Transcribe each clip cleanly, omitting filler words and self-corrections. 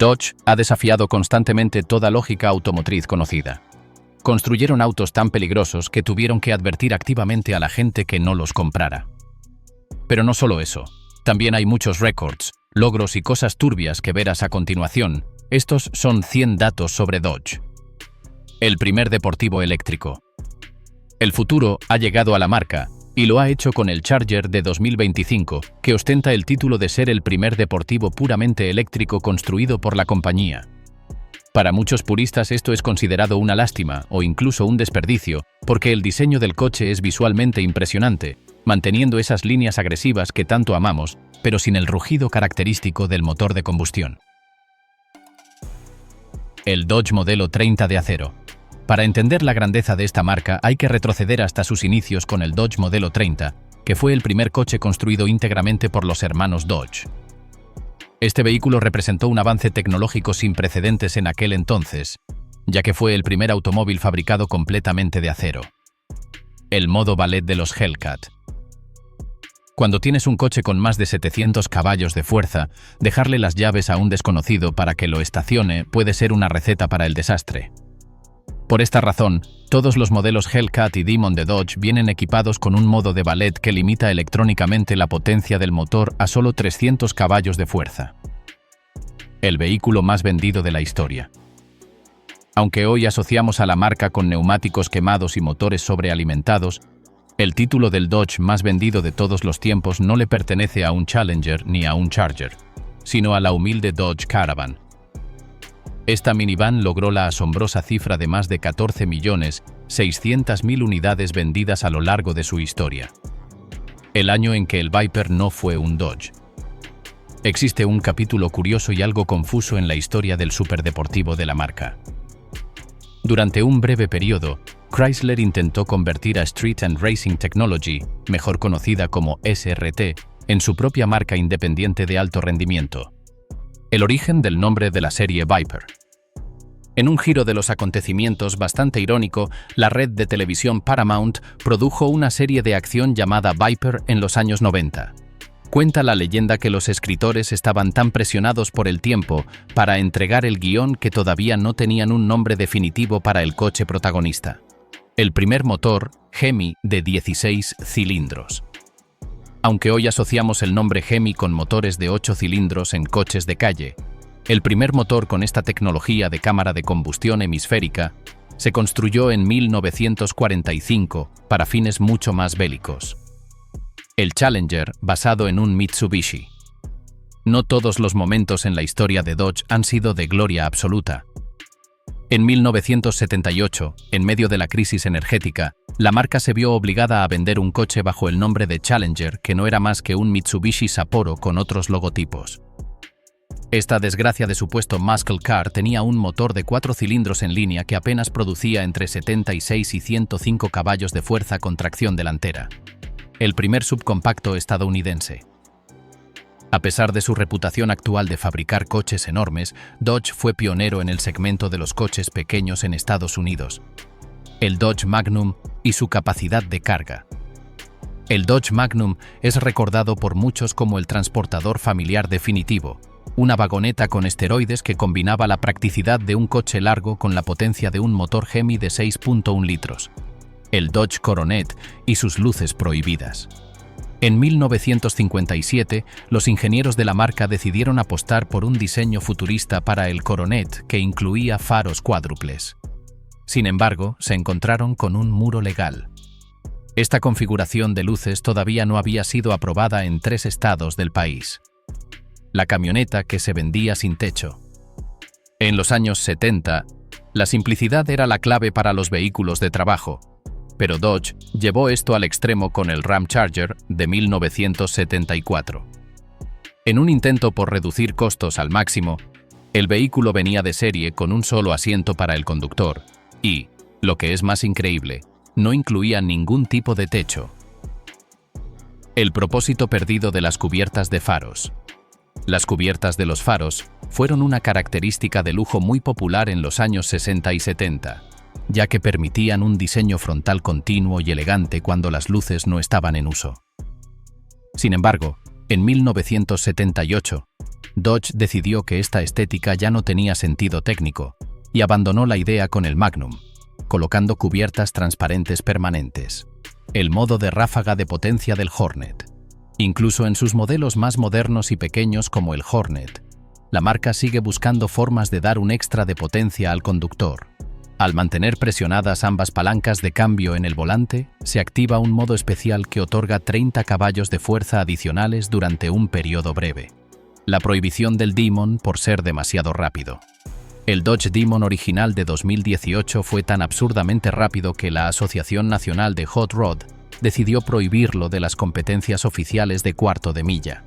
Dodge ha desafiado constantemente toda lógica automotriz conocida. Construyeron autos tan peligrosos que tuvieron que advertir activamente a la gente que no los comprara. Pero no solo eso, también hay muchos récords, logros y cosas turbias que verás a continuación. Estos son 100 datos sobre Dodge. El primer deportivo eléctrico. El futuro ha llegado a la marca, y lo ha hecho con el Charger de 2025, que ostenta el título de ser el primer deportivo puramente eléctrico construido por la compañía. Para muchos puristas esto es considerado una lástima o incluso un desperdicio, porque el diseño del coche es visualmente impresionante, manteniendo esas líneas agresivas que tanto amamos, pero sin el rugido característico del motor de combustión. El Dodge Modelo 30 de acero. Para entender la grandeza de esta marca hay que retroceder hasta sus inicios con el Dodge Modelo 30, que fue el primer coche construido íntegramente por los hermanos Dodge. Este vehículo representó un avance tecnológico sin precedentes en aquel entonces, ya que fue el primer automóvil fabricado completamente de acero. El modo ballet de los Hellcat. Cuando tienes un coche con más de 700 caballos de fuerza, dejarle las llaves a un desconocido para que lo estacione puede ser una receta para el desastre. Por esta razón, todos los modelos Hellcat y Demon de Dodge vienen equipados con un modo de ballet que limita electrónicamente la potencia del motor a solo 300 caballos de fuerza. El vehículo más vendido de la historia. Aunque hoy asociamos a la marca con neumáticos quemados y motores sobrealimentados, el título del Dodge más vendido de todos los tiempos no le pertenece a un Challenger ni a un Charger, sino a la humilde Dodge Caravan. Esta minivan logró la asombrosa cifra de más de 14.600.000 unidades vendidas a lo largo de su historia. El año en que el Viper no fue un Dodge. Existe un capítulo curioso y algo confuso en la historia del superdeportivo de la marca. Durante un breve periodo, Chrysler intentó convertir a Street and Racing Technology, mejor conocida como SRT, en su propia marca independiente de alto rendimiento. El origen del nombre de la serie Viper. En un giro de los acontecimientos bastante irónico, la red de televisión Paramount produjo una serie de acción llamada Viper en los años 90. Cuenta la leyenda que los escritores estaban tan presionados por el tiempo para entregar el guión que todavía no tenían un nombre definitivo para el coche protagonista. El primer motor, Hemi, de 16 cilindros. Aunque hoy asociamos el nombre Hemi con motores de 8 cilindros en coches de calle, el primer motor con esta tecnología de cámara de combustión hemisférica se construyó en 1945 para fines mucho más bélicos. El Challenger, basado en un Mitsubishi. No todos los momentos en la historia de Dodge han sido de gloria absoluta. En 1978, en medio de la crisis energética, la marca se vio obligada a vender un coche bajo el nombre de Challenger que no era más que un Mitsubishi Sapporo con otros logotipos. Esta desgracia de supuesto muscle car tenía un motor de 4 cilindros en línea que apenas producía entre 76 y 105 caballos de fuerza con tracción delantera. El primer subcompacto estadounidense. A pesar de su reputación actual de fabricar coches enormes, Dodge fue pionero en el segmento de los coches pequeños en Estados Unidos. El Dodge Magnum y su capacidad de carga. El Dodge Magnum es recordado por muchos como el transportador familiar definitivo, una vagoneta con esteroides que combinaba la practicidad de un coche largo con la potencia de un motor Hemi de 6.1 litros. El Dodge Coronet y sus luces prohibidas. En 1957, los ingenieros de la marca decidieron apostar por un diseño futurista para el Coronet que incluía faros cuádruples. Sin embargo, se encontraron con un muro legal. Esta configuración de luces todavía no había sido aprobada en 3 estados del país. La camioneta que se vendía sin techo. En los años 70, la simplicidad era la clave para los vehículos de trabajo. Pero Dodge llevó esto al extremo con el Ram Charger de 1974. En un intento por reducir costos al máximo, el vehículo venía de serie con un solo asiento para el conductor y, lo que es más increíble, no incluía ningún tipo de techo. El propósito perdido de las cubiertas de faros. Las cubiertas de los faros fueron una característica de lujo muy popular en los años 60 y 70. Ya que permitían un diseño frontal continuo y elegante cuando las luces no estaban en uso. Sin embargo, En 1978, Dodge decidió que esta estética ya no tenía sentido técnico y abandonó la idea con el Magnum, colocando cubiertas transparentes permanentes, el modo de ráfaga de potencia del Hornet. Incluso en sus modelos más modernos y pequeños como el Hornet, la marca sigue buscando formas de dar un extra de potencia al conductor. Al mantener presionadas ambas palancas de cambio en el volante, se activa un modo especial que otorga 30 caballos de fuerza adicionales durante un periodo breve. La prohibición del Demon por ser demasiado rápido. El Dodge Demon original de 2018 fue tan absurdamente rápido que la Asociación Nacional de Hot Rod decidió prohibirlo de las competencias oficiales de cuarto de milla.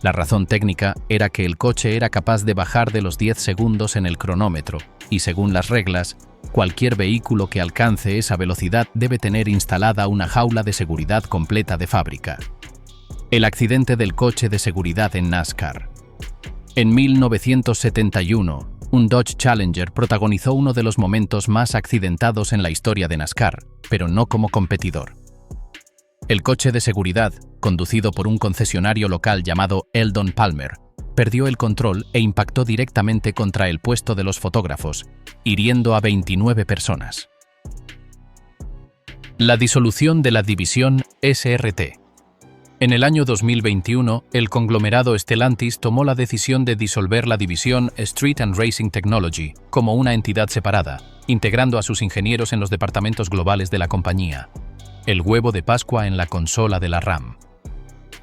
La razón técnica era que el coche era capaz de bajar de los 10 segundos en el cronómetro, y según las reglas, cualquier vehículo que alcance esa velocidad debe tener instalada una jaula de seguridad completa de fábrica. El accidente del coche de seguridad en NASCAR. En 1971, un Dodge Challenger protagonizó uno de los momentos más accidentados en la historia de NASCAR, pero no como competidor. El coche de seguridad, conducido por un concesionario local llamado Eldon Palmer, perdió el control e impactó directamente contra el puesto de los fotógrafos, hiriendo a 29 personas. La disolución de la división SRT. En el año 2021, el conglomerado Stellantis tomó la decisión de disolver la división Street and Racing Technology como una entidad separada, integrando a sus ingenieros en los departamentos globales de la compañía. El huevo de Pascua en la consola de la RAM.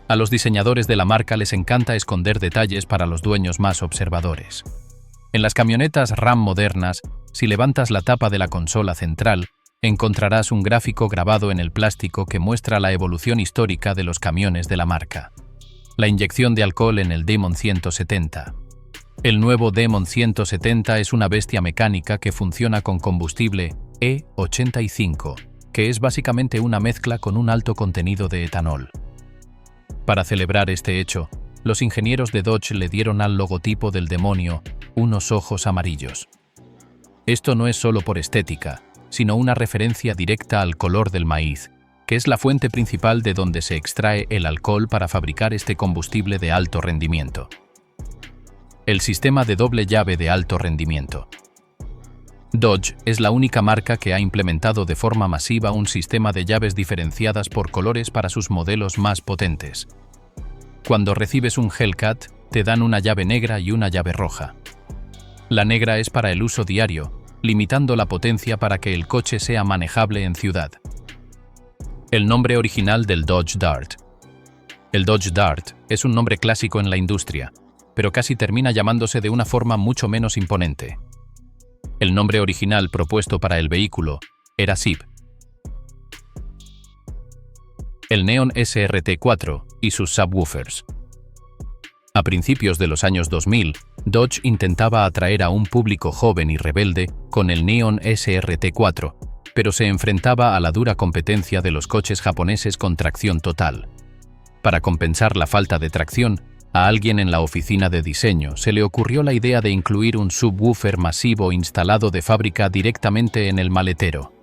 A los diseñadores de la marca les encanta esconder detalles para los dueños más observadores. En las camionetas RAM modernas, si levantas la tapa de la consola central, encontrarás un gráfico grabado en el plástico que muestra la evolución histórica de los camiones de la marca. La inyección de alcohol en el Demon 170. El nuevo Demon 170 es una bestia mecánica que funciona con combustible E85, que es básicamente una mezcla con un alto contenido de etanol. Para celebrar este hecho, los ingenieros de Dodge le dieron al logotipo del demonio unos ojos amarillos. Esto no es solo por estética, sino una referencia directa al color del maíz, que es la fuente principal de donde se extrae el alcohol para fabricar este combustible de alto rendimiento. El sistema de doble llave de alto rendimiento. Dodge es la única marca que ha implementado de forma masiva un sistema de llaves diferenciadas por colores para sus modelos más potentes. Cuando recibes un Hellcat, te dan una llave negra y una llave roja. La negra es para el uso diario, limitando la potencia para que el coche sea manejable en ciudad. El nombre original del Dodge Dart. El Dodge Dart es un nombre clásico en la industria, pero casi termina llamándose de una forma mucho menos imponente. El nombre original propuesto para el vehículo era SIB. El Neon SRT4 y sus subwoofers. A principios de los años 2000, Dodge intentaba atraer a un público joven y rebelde con el Neon SRT4, pero se enfrentaba a la dura competencia de los coches japoneses con tracción total. Para compensar la falta de tracción, a alguien en la oficina de diseño se le ocurrió la idea de incluir un subwoofer masivo instalado de fábrica directamente en el maletero.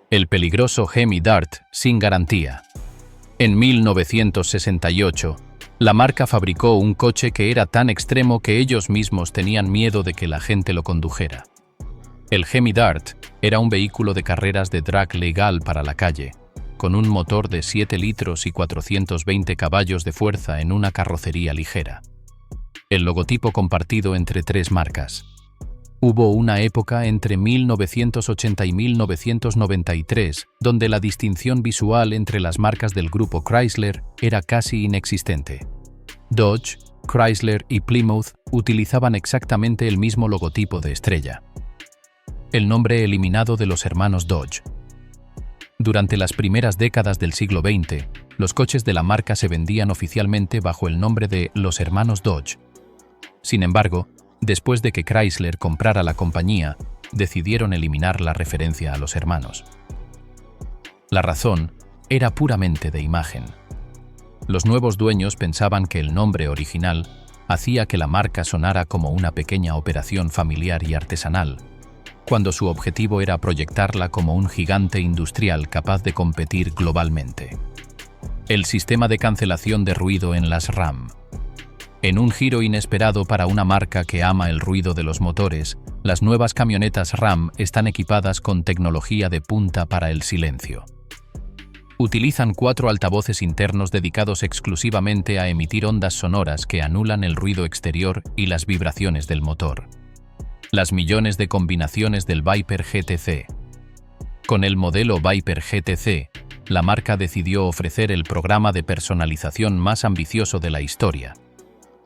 El peligroso Hemi Dart sin garantía. En 1968, la marca fabricó un coche que era tan extremo que ellos mismos tenían miedo de que la gente lo condujera. El Hemi Dart era un vehículo de carreras de drag legal para la calle, con un motor de 7 litros y 420 caballos de fuerza en una carrocería ligera. El logotipo compartido entre 3 marcas. Hubo una época entre 1980 y 1993 donde la distinción visual entre las marcas del grupo Chrysler era casi inexistente. Dodge, Chrysler y Plymouth utilizaban exactamente el mismo logotipo de estrella. El nombre eliminado de los hermanos Dodge. Durante las primeras décadas del siglo XX, los coches de la marca se vendían oficialmente bajo el nombre de los hermanos Dodge. Sin embargo, después de que Chrysler comprara la compañía, decidieron eliminar la referencia a los hermanos. La razón era puramente de imagen. Los nuevos dueños pensaban que el nombre original hacía que la marca sonara como una pequeña operación familiar y artesanal, cuando su objetivo era proyectarla como un gigante industrial capaz de competir globalmente. El sistema de cancelación de ruido en las RAM. En un giro inesperado para una marca que ama el ruido de los motores, las nuevas camionetas RAM están equipadas con tecnología de punta para el silencio. Utilizan 4 altavoces internos dedicados exclusivamente a emitir ondas sonoras que anulan el ruido exterior y las vibraciones del motor. Las millones de combinaciones del Viper GTC. Con el modelo Viper GTC, la marca decidió ofrecer el programa de personalización más ambicioso de la historia.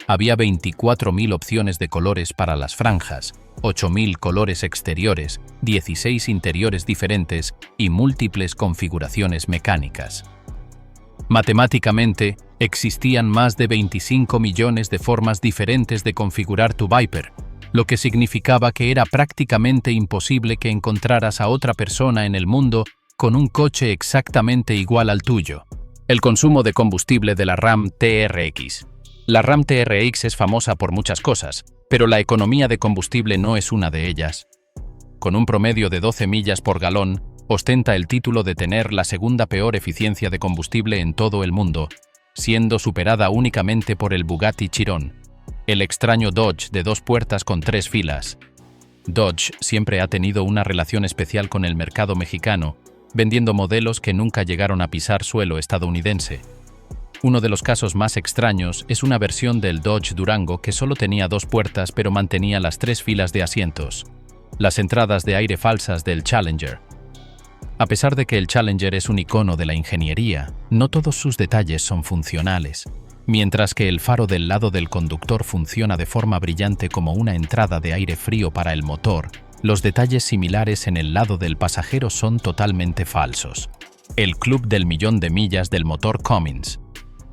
Había 24.000 opciones de colores para las franjas, 8.000 colores exteriores, 16 interiores diferentes y múltiples configuraciones mecánicas. Matemáticamente, existían más de 25 millones de formas diferentes de configurar tu Viper, lo que significaba que era prácticamente imposible que encontraras a otra persona en el mundo con un coche exactamente igual al tuyo. El consumo de combustible de la RAM TRX. La RAM TRX es famosa por muchas cosas, pero la economía de combustible no es una de ellas. Con un promedio de 12 millas por galón, ostenta el título de tener la segunda peor eficiencia de combustible en todo el mundo, siendo superada únicamente por el Bugatti Chiron, el extraño Dodge de 2 puertas con 3 filas. Dodge siempre ha tenido una relación especial con el mercado mexicano, vendiendo modelos que nunca llegaron a pisar suelo estadounidense. Uno de los casos más extraños es una versión del Dodge Durango que solo tenía 2 puertas pero mantenía las 3 filas de asientos, las entradas de aire falsas del Challenger. A pesar de que el Challenger es un icono de la ingeniería, no todos sus detalles son funcionales. Mientras que el faro del lado del conductor funciona de forma brillante como una entrada de aire frío para el motor, los detalles similares en el lado del pasajero son totalmente falsos. El Club del Millón de Millas del motor Cummins.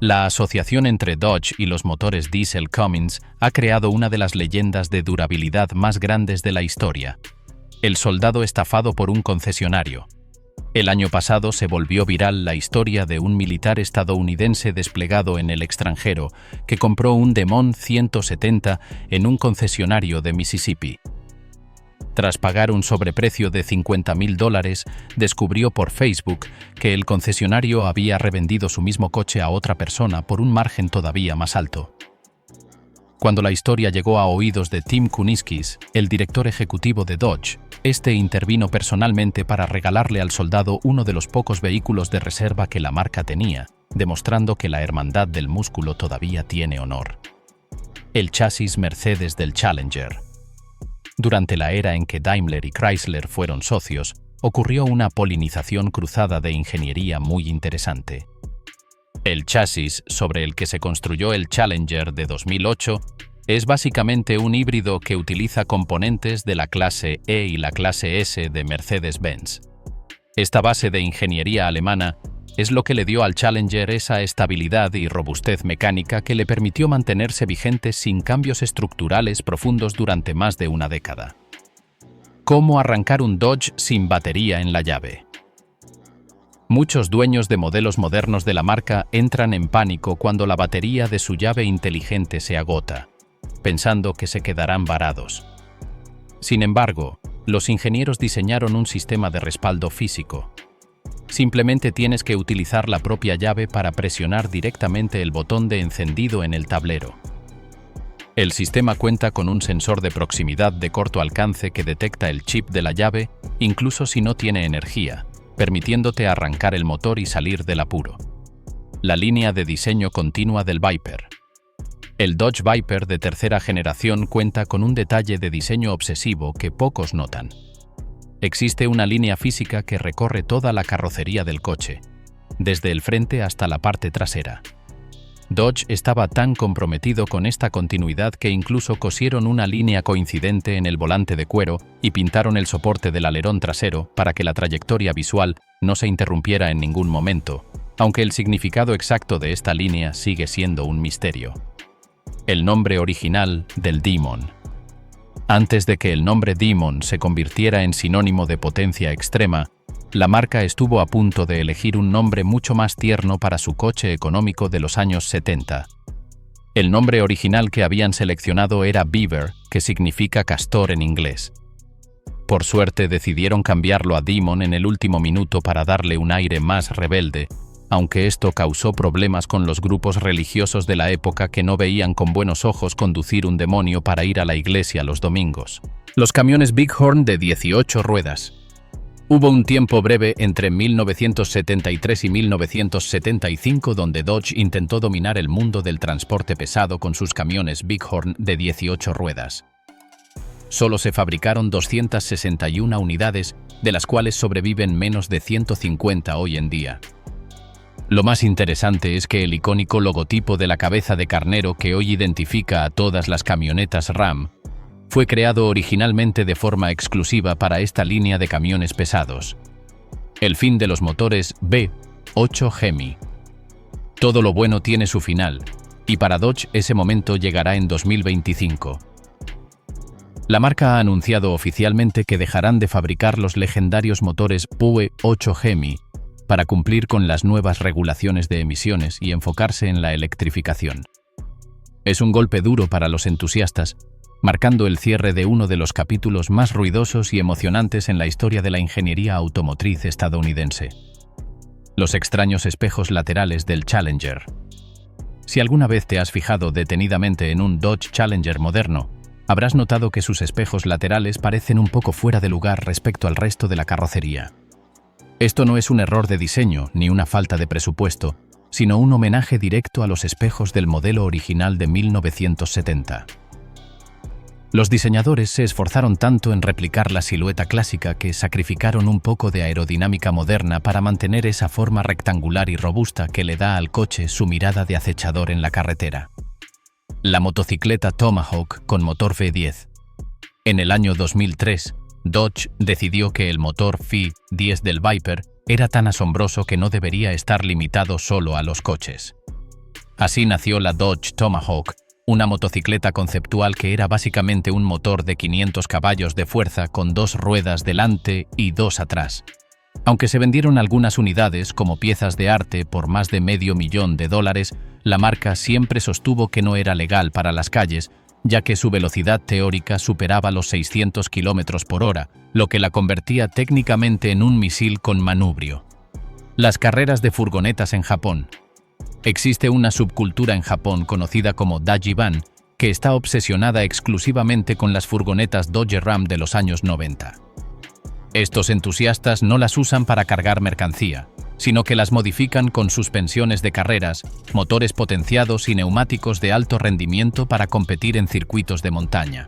La asociación entre Dodge y los motores diésel Cummins ha creado una de las leyendas de durabilidad más grandes de la historia. El soldado estafado por un concesionario. El año pasado se volvió viral la historia de un militar estadounidense desplegado en el extranjero que compró un Demon 170 en un concesionario de Mississippi. Tras pagar un sobreprecio de $50,000, descubrió por Facebook que el concesionario había revendido su mismo coche a otra persona por un margen todavía más alto. Cuando la historia llegó a oídos de Tim Kuniskis, el director ejecutivo de Dodge, este intervino personalmente para regalarle al soldado uno de los pocos vehículos de reserva que la marca tenía, demostrando que la hermandad del músculo todavía tiene honor. El chasis Mercedes del Challenger. Durante la era en que Daimler y Chrysler fueron socios, ocurrió una polinización cruzada de ingeniería muy interesante. El chasis sobre el que se construyó el Challenger de 2008 es básicamente un híbrido que utiliza componentes de la clase E y la clase S de Mercedes-Benz. Esta base de ingeniería alemana es lo que le dio al Challenger esa estabilidad y robustez mecánica que le permitió mantenerse vigente sin cambios estructurales profundos durante más de una década. ¿Cómo arrancar un Dodge sin batería en la llave? Muchos dueños de modelos modernos de la marca entran en pánico cuando la batería de su llave inteligente se agota, pensando que se quedarán varados. Sin embargo, los ingenieros diseñaron un sistema de respaldo físico. Simplemente tienes que utilizar la propia llave para presionar directamente el botón de encendido en el tablero. El sistema cuenta con un sensor de proximidad de corto alcance que detecta el chip de la llave, incluso si no tiene energía, permitiéndote arrancar el motor y salir del apuro. La línea de diseño continua del Viper. El Dodge Viper de tercera generación cuenta con un detalle de diseño obsesivo que pocos notan. Existe una línea física que recorre toda la carrocería del coche, desde el frente hasta la parte trasera. Dodge estaba tan comprometido con esta continuidad que incluso cosieron una línea coincidente en el volante de cuero y pintaron el soporte del alerón trasero para que la trayectoria visual no se interrumpiera en ningún momento, aunque el significado exacto de esta línea sigue siendo un misterio. El nombre original del Demon. Antes de que el nombre Demon se convirtiera en sinónimo de potencia extrema, la marca estuvo a punto de elegir un nombre mucho más tierno para su coche económico de los años 70. El nombre original que habían seleccionado era Beaver, que significa castor en inglés. Por suerte decidieron cambiarlo a Demon en el último minuto para darle un aire más rebelde, aunque esto causó problemas con los grupos religiosos de la época que no veían con buenos ojos conducir un demonio para ir a la iglesia los domingos. Los camiones Bighorn de 18 ruedas. Hubo un tiempo breve entre 1973 y 1975 donde Dodge intentó dominar el mundo del transporte pesado con sus camiones Bighorn de 18 ruedas. Solo se fabricaron 261 unidades, de las cuales sobreviven menos de 150 hoy en día. Lo más interesante es que el icónico logotipo de la cabeza de carnero que hoy identifica a todas las camionetas Ram fue creado originalmente de forma exclusiva para esta línea de camiones pesados. El fin de los motores V8 Hemi. Todo lo bueno tiene su final, y para Dodge ese momento llegará en 2025. La marca ha anunciado oficialmente que dejarán de fabricar los legendarios motores V8 Hemi para cumplir con las nuevas regulaciones de emisiones y enfocarse en la electrificación. Es un golpe duro para los entusiastas, marcando el cierre de uno de los capítulos más ruidosos y emocionantes en la historia de la ingeniería automotriz estadounidense. Los extraños espejos laterales del Challenger. Si alguna vez te has fijado detenidamente en un Dodge Challenger moderno, habrás notado que sus espejos laterales parecen un poco fuera de lugar respecto al resto de la carrocería. Esto no es un error de diseño ni una falta de presupuesto, sino un homenaje directo a los espejos del modelo original de 1970. Los diseñadores se esforzaron tanto en replicar la silueta clásica que sacrificaron un poco de aerodinámica moderna para mantener esa forma rectangular y robusta que le da al coche su mirada de acechador en la carretera. La motocicleta Tomahawk con motor V10. En el año 2003, Dodge decidió que el motor V10 del Viper era tan asombroso que no debería estar limitado solo a los coches. Así nació la Dodge Tomahawk, una motocicleta conceptual que era básicamente un motor de 500 caballos de fuerza con 2 ruedas delante y 2 atrás. Aunque se vendieron algunas unidades como piezas de arte por más de $500,000, la marca siempre sostuvo que no era legal para las calles, ya que su velocidad teórica superaba los 600 km por hora, lo que la convertía técnicamente en un misil con manubrio. Las carreras de furgonetas en Japón. Existe una subcultura en Japón conocida como Dajiban, que está obsesionada exclusivamente con las furgonetas Dodge Ram de los años 90. Estos entusiastas no las usan para cargar mercancía, sino que las modifican con suspensiones de carreras, motores potenciados y neumáticos de alto rendimiento para competir en circuitos de montaña.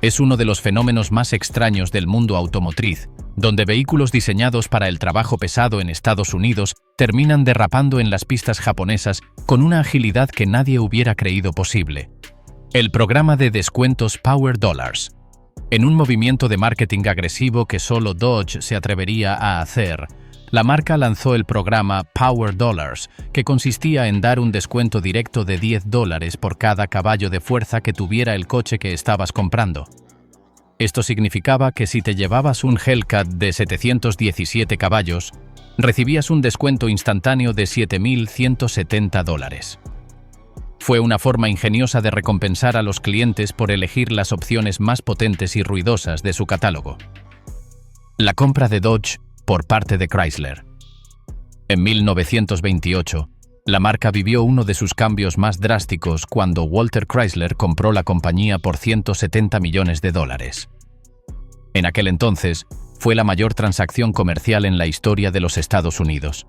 Es uno de los fenómenos más extraños del mundo automotriz, donde vehículos diseñados para el trabajo pesado en Estados Unidos terminan derrapando en las pistas japonesas con una agilidad que nadie hubiera creído posible. El programa de descuentos Power Dollars. En un movimiento de marketing agresivo que solo Dodge se atrevería a hacer, la marca lanzó el programa Power Dollars, que consistía en dar un descuento directo de $10 por cada caballo de fuerza que tuviera el coche que estabas comprando. Esto significaba que si te llevabas un Hellcat de 717 caballos, recibías un descuento instantáneo de $7,170. Fue una forma ingeniosa de recompensar a los clientes por elegir las opciones más potentes y ruidosas de su catálogo. La compra de Dodge por parte de Chrysler. En 1928, la marca vivió uno de sus cambios más drásticos cuando Walter Chrysler compró la compañía por $170 millones. En aquel entonces, fue la mayor transacción comercial en la historia de los Estados Unidos.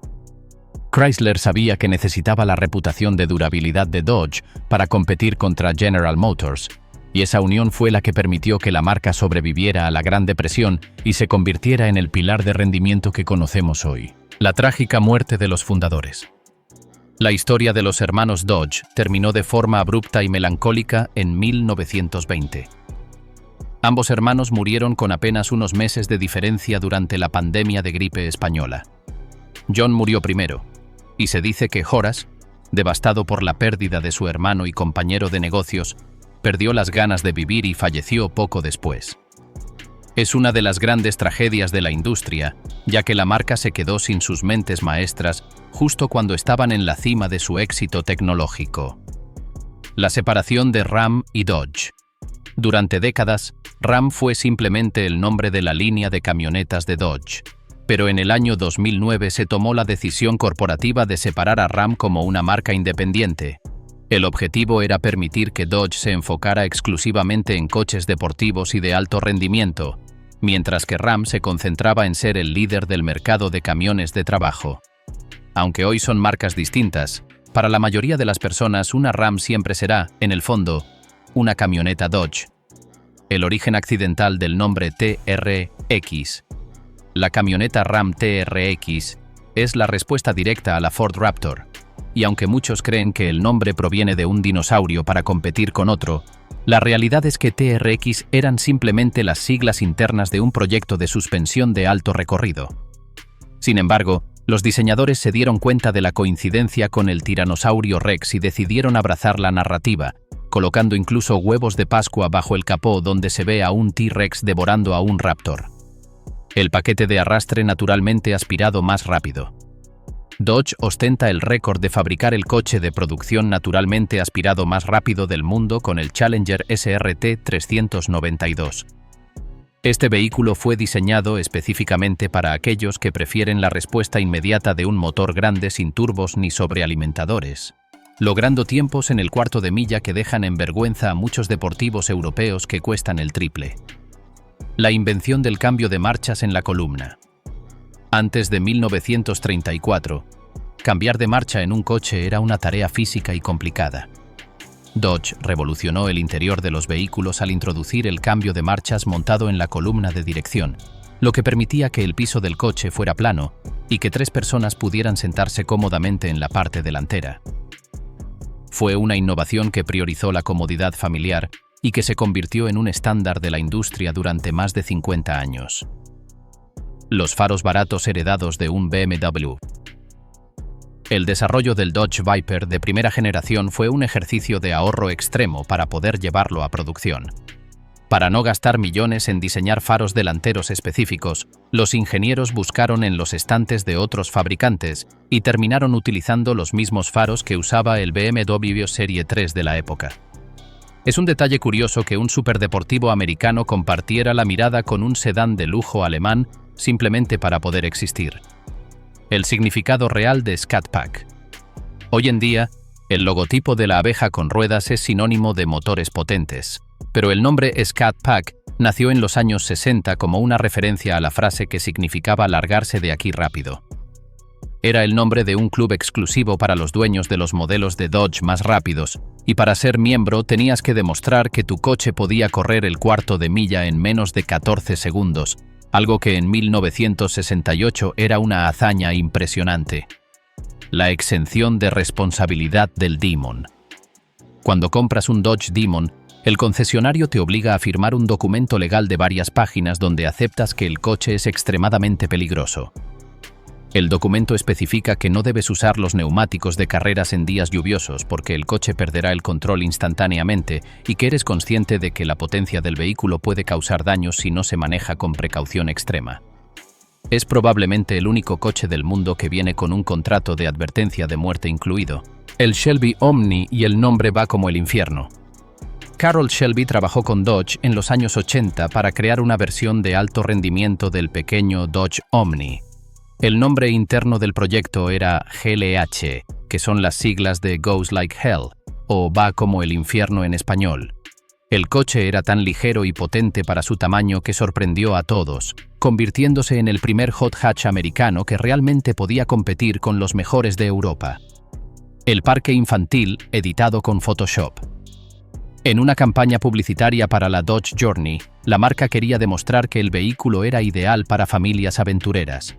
Chrysler sabía que necesitaba la reputación de durabilidad de Dodge para competir contra General Motors, y esa unión fue la que permitió que la marca sobreviviera a la Gran Depresión y se convirtiera en el pilar de rendimiento que conocemos hoy. La trágica muerte de los fundadores. La historia de los hermanos Dodge terminó de forma abrupta y melancólica en 1920. Ambos hermanos murieron con apenas unos meses de diferencia durante la pandemia de gripe española. John murió primero, y se dice que Horace, devastado por la pérdida de su hermano y compañero de negocios, perdió las ganas de vivir y falleció poco después. Es una de las grandes tragedias de la industria, ya que la marca se quedó sin sus mentes maestras justo cuando estaban en la cima de su éxito tecnológico. La separación de Ram y Dodge. Durante décadas, Ram fue simplemente el nombre de la línea de camionetas de Dodge, pero en el año 2009 se tomó la decisión corporativa de separar a Ram como una marca independiente. El objetivo era permitir que Dodge se enfocara exclusivamente en coches deportivos y de alto rendimiento, mientras que Ram se concentraba en ser el líder del mercado de camiones de trabajo. Aunque hoy son marcas distintas, para la mayoría de las personas una Ram siempre será, en el fondo, una camioneta Dodge. El origen accidental del nombre TRX. La camioneta Ram TRX es la respuesta directa a la Ford Raptor, y aunque muchos creen que el nombre proviene de un dinosaurio para competir con otro, la realidad es que TRX eran simplemente las siglas internas de un proyecto de suspensión de alto recorrido. Sin embargo, los diseñadores se dieron cuenta de la coincidencia con el tiranosaurio Rex y decidieron abrazar la narrativa, colocando incluso huevos de Pascua bajo el capó donde se ve a un T-Rex devorando a un Raptor. El paquete de arrastre naturalmente aspirado más rápido. Dodge ostenta el récord de fabricar el coche de producción naturalmente aspirado más rápido del mundo con el Challenger SRT 392. Este vehículo fue diseñado específicamente para aquellos que prefieren la respuesta inmediata de un motor grande sin turbos ni sobrealimentadores, logrando tiempos en el cuarto de milla que dejan en vergüenza a muchos deportivos europeos que cuestan el triple. La invención del cambio de marchas en la columna. Antes de 1934, cambiar de marcha en un coche era una tarea física y complicada. Dodge revolucionó el interior de los vehículos al introducir el cambio de marchas montado en la columna de dirección, lo que permitía que el piso del coche fuera plano y que 3 personas pudieran sentarse cómodamente en la parte delantera. Fue una innovación que priorizó la comodidad familiar y que se convirtió en un estándar de la industria durante más de 50 años. Los faros baratos heredados de un BMW. El desarrollo del Dodge Viper de primera generación fue un ejercicio de ahorro extremo para poder llevarlo a producción. Para no gastar millones en diseñar faros delanteros específicos, los ingenieros buscaron en los estantes de otros fabricantes y terminaron utilizando los mismos faros que usaba el BMW Serie 3 de la época. Es un detalle curioso que un superdeportivo americano compartiera la mirada con un sedán de lujo alemán simplemente para poder existir. El significado real de Scat Pack. Hoy en día, el logotipo de la abeja con ruedas es sinónimo de motores potentes, pero el nombre Scat Pack nació en los años 60 como una referencia a la frase que significaba largarse de aquí rápido. Era el nombre de un club exclusivo para los dueños de los modelos de Dodge más rápidos, y para ser miembro tenías que demostrar que tu coche podía correr el cuarto de milla en menos de 14 segundos, algo que en 1968 era una hazaña impresionante. La exención de responsabilidad del Demon. Cuando compras un Dodge Demon, el concesionario te obliga a firmar un documento legal de varias páginas donde aceptas que el coche es extremadamente peligroso. El documento especifica que no debes usar los neumáticos de carreras en días lluviosos porque el coche perderá el control instantáneamente y que eres consciente de que la potencia del vehículo puede causar daños si no se maneja con precaución extrema. Es probablemente el único coche del mundo que viene con un contrato de advertencia de muerte incluido. El Shelby Omni y el nombre va como el infierno. Carroll Shelby trabajó con Dodge en los años 80 para crear una versión de alto rendimiento del pequeño Dodge Omni. El nombre interno del proyecto era GLH, que son las siglas de Goes Like Hell, o Va como el infierno en español. El coche era tan ligero y potente para su tamaño que sorprendió a todos, convirtiéndose en el primer hot hatch americano que realmente podía competir con los mejores de Europa. El parque infantil, editado con Photoshop. En una campaña publicitaria para la Dodge Journey, la marca quería demostrar que el vehículo era ideal para familias aventureras.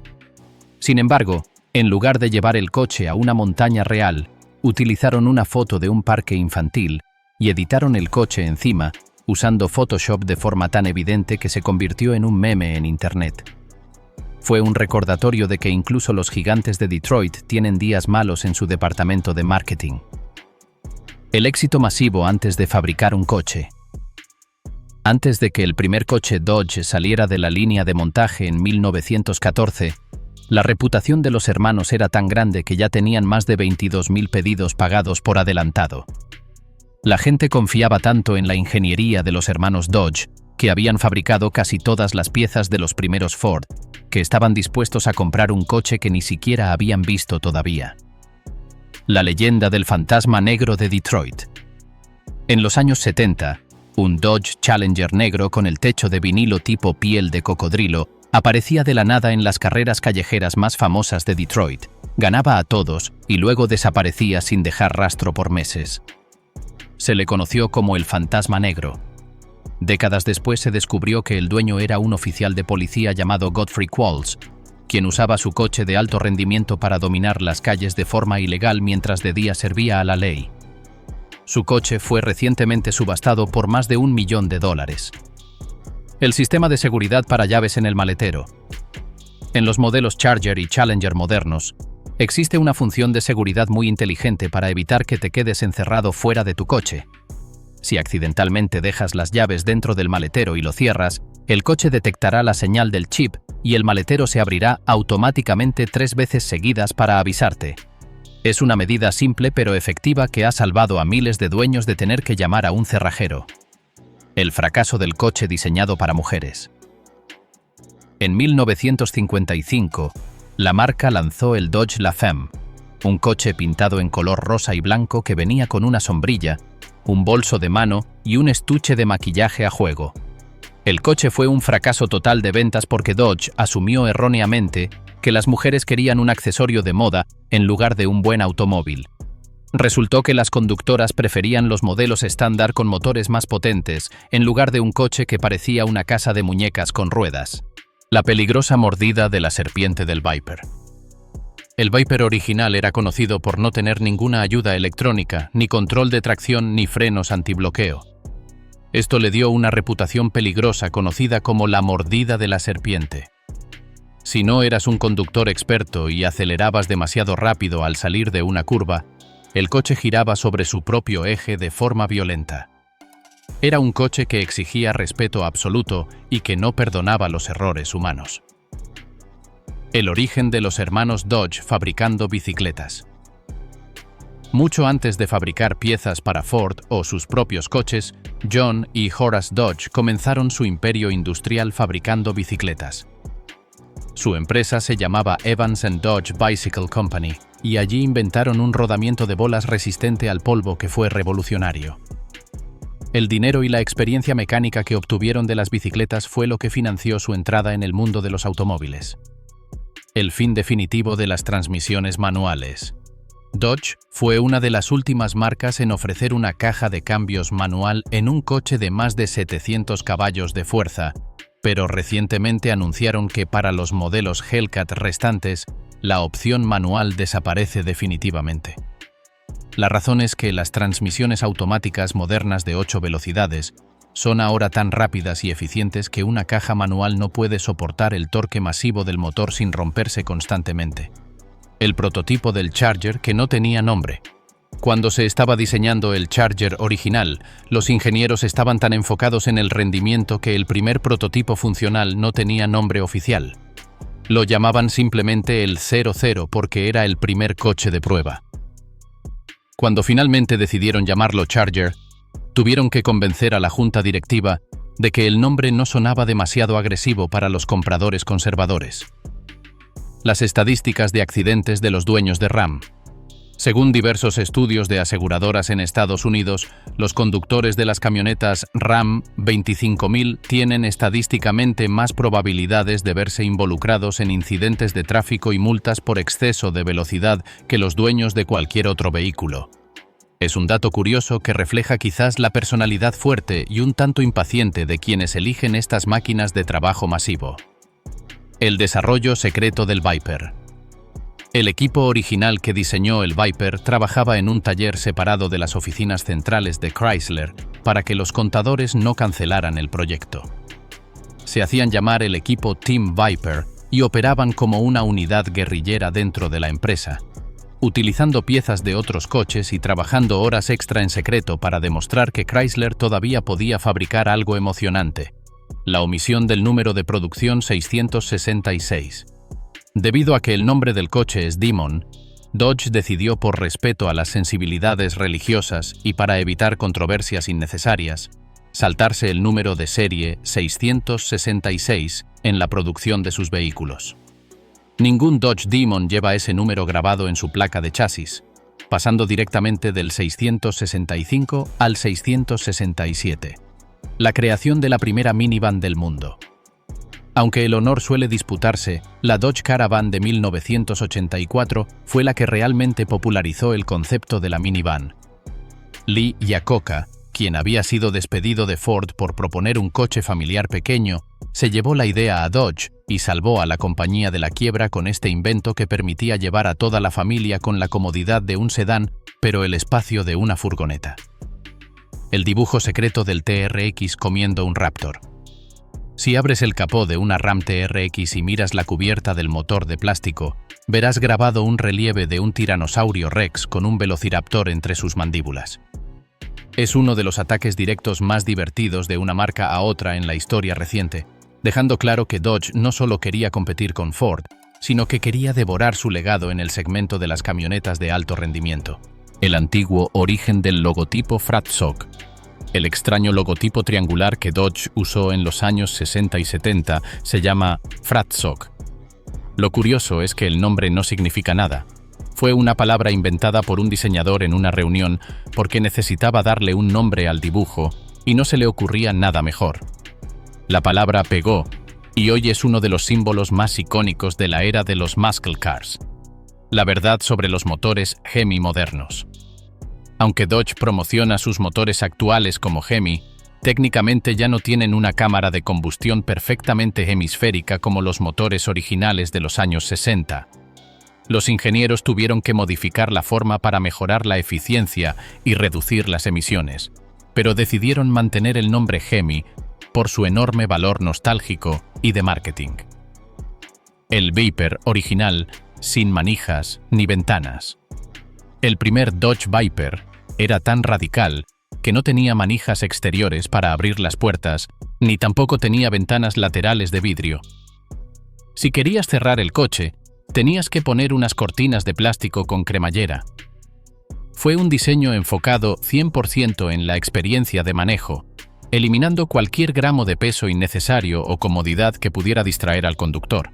Sin embargo, en lugar de llevar el coche a una montaña real, utilizaron una foto de un parque infantil y editaron el coche encima, usando Photoshop de forma tan evidente que se convirtió en un meme en Internet. Fue un recordatorio de que incluso los gigantes de Detroit tienen días malos en su departamento de marketing. El éxito masivo antes de fabricar un coche. Antes de que el primer coche Dodge saliera de la línea de montaje en 1914, la reputación de los hermanos era tan grande que ya tenían más de 22.000 pedidos pagados por adelantado. La gente confiaba tanto en la ingeniería de los hermanos Dodge, que habían fabricado casi todas las piezas de los primeros Ford, que estaban dispuestos a comprar un coche que ni siquiera habían visto todavía. La leyenda del fantasma negro de Detroit. En los años 70, un Dodge Challenger negro con el techo de vinilo tipo piel de cocodrilo aparecía de la nada en las carreras callejeras más famosas de Detroit, ganaba a todos y luego desaparecía sin dejar rastro por meses. Se le conoció como el fantasma negro. Décadas después se descubrió que el dueño era un oficial de policía llamado Godfrey Qualls, quien usaba su coche de alto rendimiento para dominar las calles de forma ilegal mientras de día servía a la ley. Su coche fue recientemente subastado por más de $1 millón. El sistema de seguridad para llaves en el maletero. En los modelos Charger y Challenger modernos, existe una función de seguridad muy inteligente para evitar que te quedes encerrado fuera de tu coche. Si accidentalmente dejas las llaves dentro del maletero y lo cierras, el coche detectará la señal del chip y el maletero se abrirá automáticamente 3 veces seguidas para avisarte. Es una medida simple pero efectiva que ha salvado a miles de dueños de tener que llamar a un cerrajero. El fracaso del coche diseñado para mujeres. En 1955, la marca lanzó el Dodge La Femme, un coche pintado en color rosa y blanco que venía con una sombrilla, un bolso de mano y un estuche de maquillaje a juego. El coche fue un fracaso total de ventas porque Dodge asumió erróneamente que las mujeres querían un accesorio de moda en lugar de un buen automóvil. Resultó que las conductoras preferían los modelos estándar con motores más potentes en lugar de un coche que parecía una casa de muñecas con ruedas. La peligrosa mordida de la serpiente del Viper. El Viper original era conocido por no tener ninguna ayuda electrónica, ni control de tracción ni frenos antibloqueo. Esto le dio una reputación peligrosa conocida como la mordida de la serpiente. Si no eras un conductor experto y acelerabas demasiado rápido al salir de una curva, el coche giraba sobre su propio eje de forma violenta. Era un coche que exigía respeto absoluto y que no perdonaba los errores humanos. El origen de los hermanos Dodge fabricando bicicletas. Mucho antes de fabricar piezas para Ford o sus propios coches, John y Horace Dodge comenzaron su imperio industrial fabricando bicicletas. Su empresa se llamaba Evans & Dodge Bicycle Company, y allí inventaron un rodamiento de bolas resistente al polvo que fue revolucionario. El dinero y la experiencia mecánica que obtuvieron de las bicicletas fue lo que financió su entrada en el mundo de los automóviles. El fin definitivo de las transmisiones manuales. Dodge fue una de las últimas marcas en ofrecer una caja de cambios manual en un coche de más de 700 caballos de fuerza, pero recientemente anunciaron que para los modelos Hellcat restantes, la opción manual desaparece definitivamente. La razón es que las transmisiones automáticas modernas de 8 velocidades son ahora tan rápidas y eficientes que una caja manual no puede soportar el torque masivo del motor sin romperse constantemente. El prototipo del Charger que no tenía nombre. Cuando se estaba diseñando el Charger original, los ingenieros estaban tan enfocados en el rendimiento que el primer prototipo funcional no tenía nombre oficial. Lo llamaban simplemente el 00 porque era el primer coche de prueba. Cuando finalmente decidieron llamarlo Charger, tuvieron que convencer a la junta directiva de que el nombre no sonaba demasiado agresivo para los compradores conservadores. Las estadísticas de accidentes de los dueños de Ram. Según diversos estudios de aseguradoras en Estados Unidos, los conductores de las camionetas Ram 25000 tienen estadísticamente más probabilidades de verse involucrados en incidentes de tráfico y multas por exceso de velocidad que los dueños de cualquier otro vehículo. Es un dato curioso que refleja quizás la personalidad fuerte y un tanto impaciente de quienes eligen estas máquinas de trabajo masivo. El desarrollo secreto del Viper. El equipo original que diseñó el Viper trabajaba en un taller separado de las oficinas centrales de Chrysler para que los contadores no cancelaran el proyecto. Se hacían llamar el equipo Team Viper y operaban como una unidad guerrillera dentro de la empresa, utilizando piezas de otros coches y trabajando horas extra en secreto para demostrar que Chrysler todavía podía fabricar algo emocionante: la omisión del número de producción 666. Debido a que el nombre del coche es Demon, Dodge decidió, por respeto a las sensibilidades religiosas y para evitar controversias innecesarias, saltarse el número de serie 666 en la producción de sus vehículos. Ningún Dodge Demon lleva ese número grabado en su placa de chasis, pasando directamente del 665 al 667. La creación de la primera minivan del mundo. Aunque el honor suele disputarse, la Dodge Caravan de 1984 fue la que realmente popularizó el concepto de la minivan. Lee Iacocca, quien había sido despedido de Ford por proponer un coche familiar pequeño, se llevó la idea a Dodge y salvó a la compañía de la quiebra con este invento que permitía llevar a toda la familia con la comodidad de un sedán, pero el espacio de una furgoneta. El dibujo secreto del TRX comiendo un Raptor. Si abres el capó de una Ram TRX y miras la cubierta del motor de plástico, verás grabado un relieve de un tiranosaurio Rex con un velociraptor entre sus mandíbulas. Es uno de los ataques directos más divertidos de una marca a otra en la historia reciente, dejando claro que Dodge no solo quería competir con Ford, sino que quería devorar su legado en el segmento de las camionetas de alto rendimiento. El antiguo origen del logotipo Fratzog. El extraño logotipo triangular que Dodge usó en los años 60 y 70 se llama Fratzog. Lo curioso es que el nombre no significa nada. Fue una palabra inventada por un diseñador en una reunión porque necesitaba darle un nombre al dibujo y no se le ocurría nada mejor. La palabra pegó y hoy es uno de los símbolos más icónicos de la era de los muscle cars. La verdad sobre los motores Hemi modernos. Aunque Dodge promociona sus motores actuales como Hemi, técnicamente ya no tienen una cámara de combustión perfectamente hemisférica como los motores originales de los años 60. Los ingenieros tuvieron que modificar la forma para mejorar la eficiencia y reducir las emisiones, pero decidieron mantener el nombre Hemi por su enorme valor nostálgico y de marketing. El Viper original, sin manijas ni ventanas. El primer Dodge Viper era tan radical que no tenía manijas exteriores para abrir las puertas, ni tampoco tenía ventanas laterales de vidrio. Si querías cerrar el coche, tenías que poner unas cortinas de plástico con cremallera. Fue un diseño enfocado 100% en la experiencia de manejo, eliminando cualquier gramo de peso innecesario o comodidad que pudiera distraer al conductor.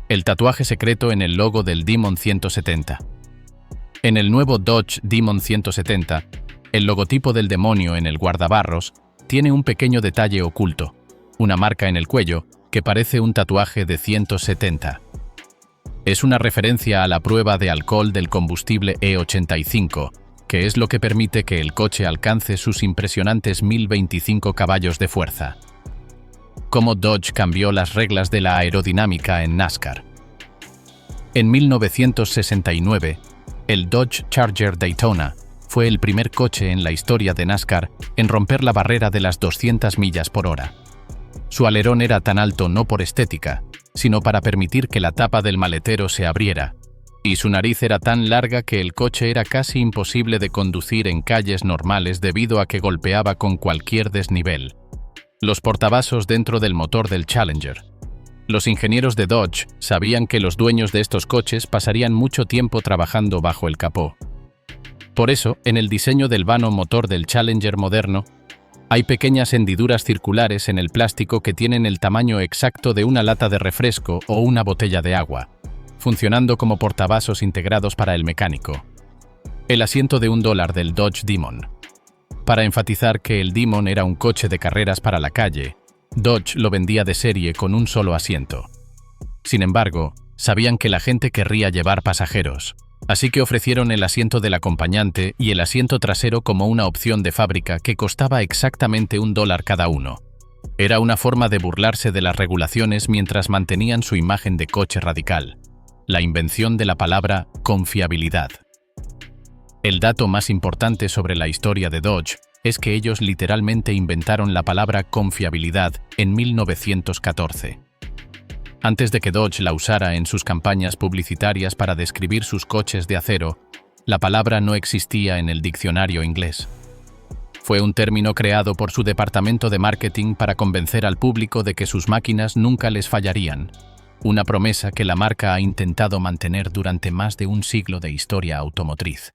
El tatuaje secreto en el logo del Demon 170. En el nuevo Dodge Demon 170, el logotipo del demonio en el guardabarros tiene un pequeño detalle oculto, una marca en el cuello que parece un tatuaje de 170. Es una referencia a la prueba de alcohol del combustible E85, que es lo que permite que el coche alcance sus impresionantes 1025 caballos de fuerza. Cómo Dodge cambió las reglas de la aerodinámica en NASCAR. En 1969, el Dodge Charger Daytona fue el primer coche en la historia de NASCAR en romper la barrera de las 200 millas por hora. Su alerón era tan alto no por estética, sino para permitir que la tapa del maletero se abriera, y su nariz era tan larga que el coche era casi imposible de conducir en calles normales debido a que golpeaba con cualquier desnivel. Los portavasos dentro del motor del Challenger. Los ingenieros de Dodge sabían que los dueños de estos coches pasarían mucho tiempo trabajando bajo el capó. Por eso, en el diseño del vano motor del Challenger moderno, hay pequeñas hendiduras circulares en el plástico que tienen el tamaño exacto de una lata de refresco o una botella de agua, funcionando como portavasos integrados para el mecánico. El asiento de $1 del Dodge Demon. Para enfatizar que el Demon era un coche de carreras para la calle, Dodge lo vendía de serie con un solo asiento. Sin embargo, sabían que la gente querría llevar pasajeros, así que ofrecieron el asiento del acompañante y el asiento trasero como una opción de fábrica que costaba exactamente $1 cada uno. Era una forma de burlarse de las regulaciones mientras mantenían su imagen de coche radical. La invención de la palabra confiabilidad. El dato más importante sobre la historia de Dodge es que ellos literalmente inventaron la palabra confiabilidad en 1914. Antes de que Dodge la usara en sus campañas publicitarias para describir sus coches de acero, la palabra no existía en el diccionario inglés. Fue un término creado por su departamento de marketing para convencer al público de que sus máquinas nunca les fallarían, una promesa que la marca ha intentado mantener durante más de un siglo de historia automotriz.